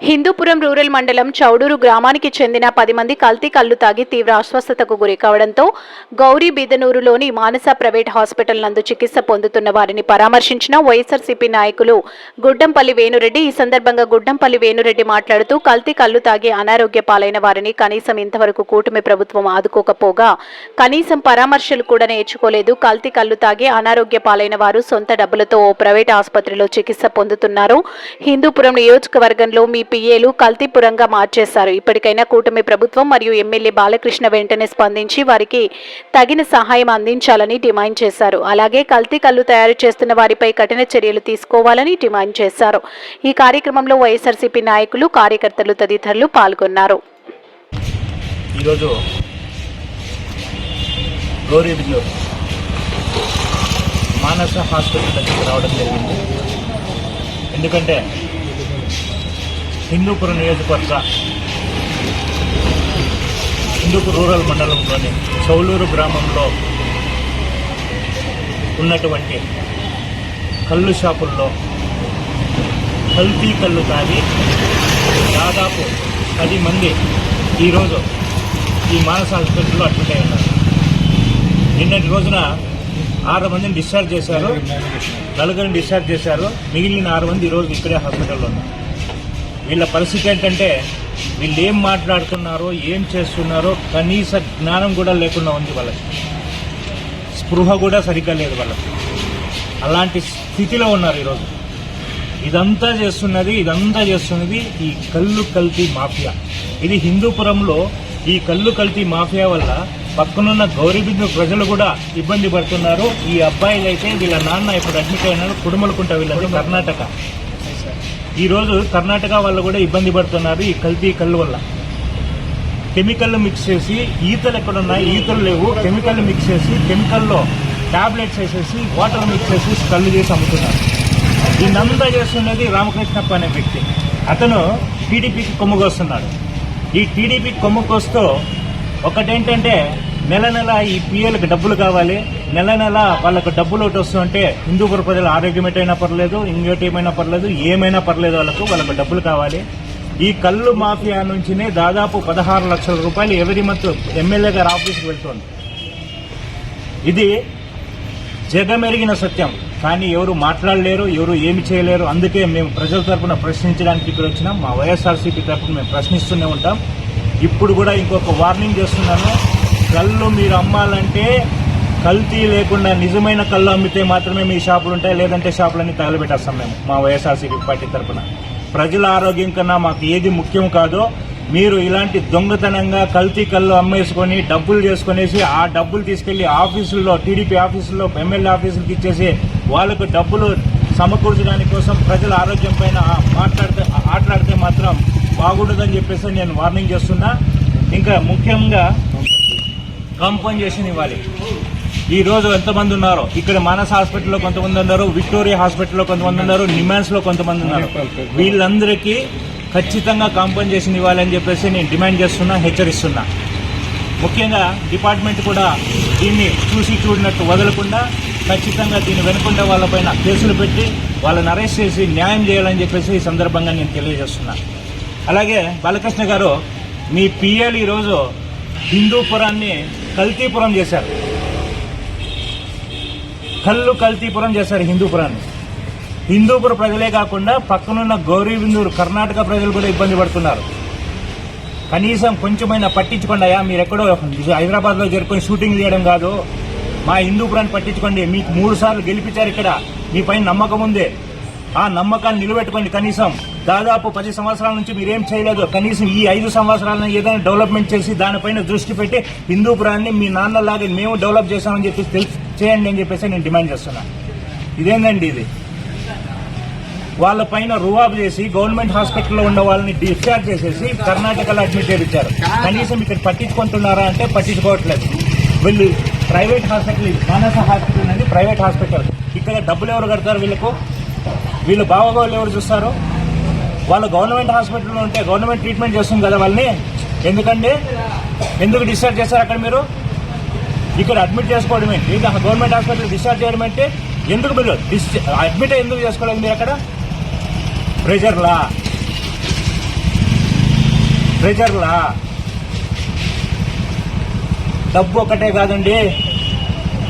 Hindupuram rural మండలం చౌడూరు గ్రామానికి చెందిన 10 మంది కల్తీ కల్లు తాగి తీవ్ర అస్వస్థతకు గురి కావడంతో గౌరీ బిదనూరులోని మానస ప్రైవేట్ హాస్పిటల్ నందు చికిత్స పొందుతున్న వారిని పరామర్శించిన వైఎస్ఆర్సీపీ నాయకులు గుడ్డంపల్లి వేణురెడ్డి. ఈ సందర్భంగా గుడ్డంపల్లి వేణురెడ్డి మాట్లాడుతూ కల్తీ కల్లు తాగి అనారోగ్య పాలైన వారిని కనీసం ఇంతవరకు కూటమి ప్రభుత్వం ఆదుకోకపోగా కనీసం పరామర్శలు కూడా నేర్చుకోలేదు. కల్తీ కల్లు తాగి అనారోగ్య పాలైన వారు సొంత డబ్బులతో ఓ ప్రైవేట్ ఆసుపత్రిలో చికిత్స పొందుతున్నారు. హిందూపురం నియోజకవర్గంలో మీ పిఏలు కల్తీపురంగా మార్చేశారు. ఇప్పటికైనా కూటమి ప్రభుత్వం మరియు ఎమ్మెల్యే బాలకృష్ణ వెంటనే స్పందించి వారికి తగిన సహాయం అందించాలని డిమాండ్ చేశారు. అలాగే కల్తీ కల్లు తయారు చేస్తున్న వారిపై కఠిన చర్యలు తీసుకోవాలని డిమాండ్ చేశారు. ఈ కార్యక్రమంలో వైఎస్ఆర్సీపీ నాయకులు, కార్యకర్తలు తదితరులు పాల్గొన్నారు. ఈరోజు గౌరీబిదనూరు మానస హాస్పిటల్ దగ్గరికి రావడం జరిగింది. ఎందుకంటే హిందూపురం నియోజకవర్గ హిందూపురం రూరల్ మండలంలోని చౌలూరు గ్రామంలో ఉన్నటువంటి కళ్ళు షాపుల్లో కల్తీ కళ్ళు తాగి దాదాపు 10 మంది ఈరోజు ఈ మానస హాస్పిటల్లో అడ్మిట్ అయి ఉన్నారు. నిన్నటి రోజున 6 మందిని డిశ్చార్జ్ చేశారు, 4 డిశ్చార్జ్ చేశారు. మిగిలిన 6 మంది ఈరోజు ఇక్కడే హాస్పిటల్లో ఉన్నారు. వీళ్ళ పరిస్థితి ఏంటంటే వీళ్ళు ఏం మాట్లాడుతున్నారో, ఏం చేస్తున్నారో కనీస జ్ఞానం కూడా లేకుండా ఉంది. వాళ్ళకి స్పృహ కూడా సరిగ్గా లేదు. వాళ్ళకి అలాంటి స్థితిలో ఉన్నారు ఈరోజు. ఇదంతా చేస్తున్నది ఈ కళ్ళు కల్తీ మాఫియా. ఇది హిందూపురంలో ఈ కళ్ళు కల్తీ మాఫియా వల్ల పక్కనున్న గౌరీబిదనూరు ప్రజలు కూడా ఇబ్బంది పడుతున్నారు. ఈ అబ్బాయిలు అయితే వీళ్ళ నాన్న ఇప్పుడు అడ్మిట్ అయినారు. కుడుమలకుంట వీళ్ళది కర్ణాటక. ఈరోజు కర్ణాటక వాళ్ళు కూడా ఇబ్బంది పడుతున్నారు ఈ కల్తీ కళ్ళు వల్ల. కెమికల్ మిక్స్ చేసి, ఈతలు ఎక్కడున్నాయి, ఈతలు లేవు, కెమికల్ మిక్స్ చేసి కెమికల్లో ట్యాబ్లెట్స్ వేసేసి వాటర్ మిక్స్ చేసి కళ్ళు చేసి అమ్ముతున్నారు. దీన్నంతా చేస్తున్నది రామకృష్ణప్ప అనే వ్యక్తి. అతను టీడీపీకి కొమ్ముకొస్తున్నాడు. ఈ టీడీపీ కొమ్ముకొస్తూ ఒకటేంటంటే నెల ఈ పిఎలకు డబ్బులు కావాలి, నెల వాళ్ళకు డబ్బులు ఒకటి వస్తుంటే హిందూపుర ప్రజల ఆరోగ్యం ఏమైనా పర్లేదు, ఇంకోటి ఏమైనా పర్లేదు, ఏమైనా పర్లేదు, వాళ్ళకు డబ్బులు కావాలి. ఈ కళ్ళు మాఫియా నుంచినే దాదాపు 16 లక్షల రూపాయలు ఎవరి మంత్ ఎమ్మెల్యే గారి ఆఫీస్కి వెళ్తుంది. ఇది జగమెరిగిన సత్యం. కానీ ఎవరు మాట్లాడలేరు, ఎవరు ఏమి చేయలేరు. అందుకే మేము ప్రజల తరఫున ప్రశ్నించడానికి ఇక్కడ వచ్చినాం. మా వైఎస్ఆర్సీపీ తరఫున మేము ప్రశ్నిస్తూనే ఉంటాం. ఇప్పుడు కూడా ఇంకొక వార్నింగ్ చేస్తున్నాను. కళ్ళు మీరు అమ్మాలంటే కల్తీ లేకుండా నిజమైన కళ్ళు అమ్మితే మాత్రమే మీ షాపులు ఉంటాయి, లేదంటే షాపులన్నీ తగలబెట్టేస్తాం మేము మా వైఎస్ఆర్సీపీ పార్టీ తరఫున. ప్రజల ఆరోగ్యం కన్నా మాకు ఏది ముఖ్యం కాదో మీరు ఇలాంటి దొంగతనంగా కల్తీ కళ్ళు అమ్మేసుకొని డబ్బులు చేసుకునేసి ఆ డబ్బులు తీసుకెళ్లి ఆఫీసుల్లో, టీడీపీ ఆఫీసుల్లో, ఎమ్మెల్యే ఆఫీసులకు ఇచ్చేసి వాళ్ళకు డబ్బులు సమకూర్చడానికి కోసం ప్రజల ఆరోగ్యం పైన ఆటలాడితే మాత్రం బాగుండదని చెప్పేసి నేను వార్నింగ్ చేస్తున్నా. ఇంకా ముఖ్యంగా కాంపన్సేషన్ ఇవ్వాలి. ఈరోజు ఎంతమంది ఉన్నారో ఇక్కడ మానస హాస్పిటల్లో కొంతమంది ఉన్నారు, విక్టోరియా హాస్పిటల్లో కొంతమంది ఉన్నారు, నిమాన్స్లో కొంతమంది ఉన్నారు. వీళ్ళందరికీ ఖచ్చితంగా కాంపన్సేషన్ ఇవ్వాలని చెప్పేసి నేను డిమాండ్ చేస్తున్నా, హెచ్చరిస్తున్నా. ముఖ్యంగా డిపార్ట్మెంట్ కూడా దీన్ని చూసి చూడినట్టు వదలకుండా ఖచ్చితంగా దీన్ని వెనుకుండే వాళ్ళపైన కేసులు పెట్టి వాళ్ళని అరెస్ట్ చేసి న్యాయం చేయాలని చెప్పేసి ఈ సందర్భంగా నేను తెలియజేస్తున్నా. అలాగే బాలకృష్ణ గారు, మీ పిఎల్ ఈరోజు హిందూపురాన్ని కల్తీపురం చేశారు. కళ్ళు కల్తీపురం చేశారు హిందూపురాన్ని. హిందూపుర ప్రజలే కాకుండా పక్కనున్న గౌరీబిదనూరు కర్ణాటక ప్రజలు కూడా ఇబ్బంది పడుతున్నారు. కనీసం కొంచెమైనా పట్టించుకోండి అయ్యా. మీరు ఎక్కడో హైదరాబాద్లో జరుపుకొని షూటింగ్ చేయడం కాదు, మా హిందూపురాన్ని పట్టించుకోండి. మీకు 3 సార్లు గెలిపించారు. ఇక్కడ మీ పైన నమ్మకం ఉంది. ఆ నమ్మకాన్ని నిలబెట్టుకోండి. కనీసం దాదాపు 10 సంవత్సరాల నుంచి మీరేం చేయలేదు. కనీసం ఈ 5 సంవత్సరాలను ఏదైనా డెవలప్మెంట్ చేసి దానిపైన దృష్టి పెట్టి హిందూపురాన్ని మీ నాన్నలాగే మేము డెవలప్ చేశామని చెప్పి చేయండి అని చెప్పేసి నేను డిమాండ్ చేస్తున్నా. ఇదేందండి ఇది? వాళ్ళపైన రువాబు చేసి గవర్నమెంట్ హాస్పిటల్లో ఉన్న వాళ్ళని డిశ్చార్జ్ చేసేసి కర్ణాటకలో అడ్మిట్ చేయించారు. కనీసం ఇక్కడ పట్టించుకుంటున్నారా అంటే పట్టించుకోవట్లేదు. వీళ్ళు ప్రైవేట్ హాస్పిటల్, మానస హాస్పిటల్ అనేది ప్రైవేట్ హాస్పిటల్. ఇక్కడ డబ్బులు ఎవరు కడతారు వీళ్ళకు? వీళ్ళు బావగోళ్ళు ఎవరు చూస్తారు? వాళ్ళు గవర్నమెంట్ హాస్పిటల్లో ఉంటే గవర్నమెంట్ ట్రీట్మెంట్ చేస్తుంది కదా వాళ్ళని. ఎందుకు డిశ్చార్జ్ చేస్తారు అక్కడ? మీరు ఇక్కడ అడ్మిట్ చేసుకోవడం ఏంటి? గవర్నమెంట్ హాస్పిటల్ డిశ్చార్జ్ చేయడం అంటే ఎందుకు? మీరు అడ్మిట్ ఎందుకు చేసుకోలేదు? మీరు అక్కడ ప్రెజర్లా ప్రెజర్లా? డబ్బు ఒకటే కాదండి,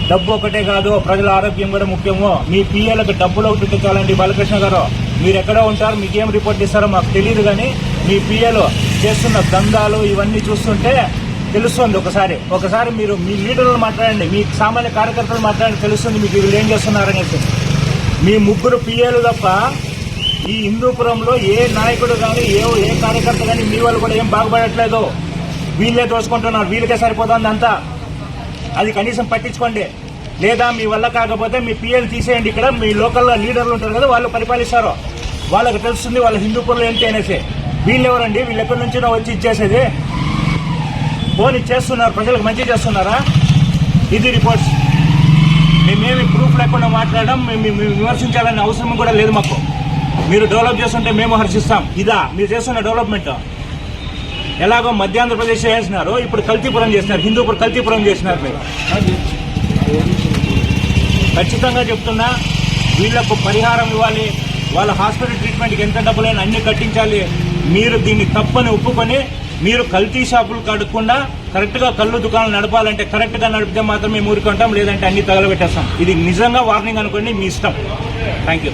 డబ్బు ఒకటే కాదు, ప్రజల ఆరోగ్యం కూడా ముఖ్యము. మీ పిఎలకు డబ్బులు ఒకటి చాలండి. బాలకృష్ణ గారు, మీరు ఎక్కడో ఉంటారు, మీకేం రిపోర్ట్ ఇస్తారో మాకు తెలియదు, కానీ మీ పిఎలు చేస్తున్న దందాలు ఇవన్నీ చూస్తుంటే తెలుస్తుంది. ఒకసారి మీరు మీ లీడర్లు మాట్లాడండి, మీ సామాన్య కార్యకర్తలు మాట్లాడండి, తెలుస్తుంది మీకు వీళ్ళు ఏం చేస్తున్నారనేసి. మీ ముగ్గురు పిఎలు తప్ప ఈ హిందూపురంలో ఏ నాయకుడు కానీ ఏ కార్యకర్త కానీ మీ వాళ్ళు కూడా ఏం బాగుపడట్లేదు. వీళ్ళే దోచుకుంటున్నారు, వీళ్ళకే సరిపోతుంది అంతా. అది కనీసం పట్టించుకోండి. లేదా మీ వల్ల కాకపోతే మీ పిఎల్ తీసేయండి. ఇక్కడ మీ లోకల్ లీడర్లు ఉంటారు కదా, వాళ్ళు పరిపాలిస్తారు, వాళ్ళకి తెలుస్తుంది వాళ్ళ హిందూపురంలో ఏంటి అనేసి. వీళ్ళు ఎవరండి? వీళ్ళు ఎక్కడి నుంచినో వచ్చి ఇచ్చేసేది. ఫోన్ ఇచ్చేస్తున్నారు, ప్రజలకు మంచి చేస్తున్నారా? ఇది రిపోర్ట్స్. మేమేమి ప్రూఫ్ లేకుండా మాట్లాడడం, మేము విమర్శించాలనే అవసరం కూడా లేదు మాకు. మీరు డెవలప్ చేస్తుంటే మేము హర్షిస్తాం. ఇదా మీరు చేస్తున్న డెవలప్మెంట్? ఎలాగో మధ్య ఆంధ్రప్రదేశ్ చేసినారు, ఇప్పుడు కల్తీపురం చేసినారు, హిందూపురం కల్తీపురం చేసినారు. మీరు ఖచ్చితంగా చెప్తున్నా, వీళ్లకు పరిహారం ఇవ్వాలి. వాళ్ళ హాస్పిటల్ ట్రీట్మెంట్కి ఎంత డబ్బులైనా అన్ని కట్టించాలి. మీరు దీన్ని తప్పని ఒప్పుకొని మీరు కల్తీ షాపులు కడగకుండా కరెక్ట్గా కళ్ళు దుకాణాలు నడపాలంటే కరెక్ట్గా నడిపితే మాత్రం మేము ఊరుకుంటాం, లేదంటే అన్ని తగలబెట్టేస్తాం. ఇది నిజంగా వార్నింగ్ అనుకోండి, మీ ఇష్టం. Thank you.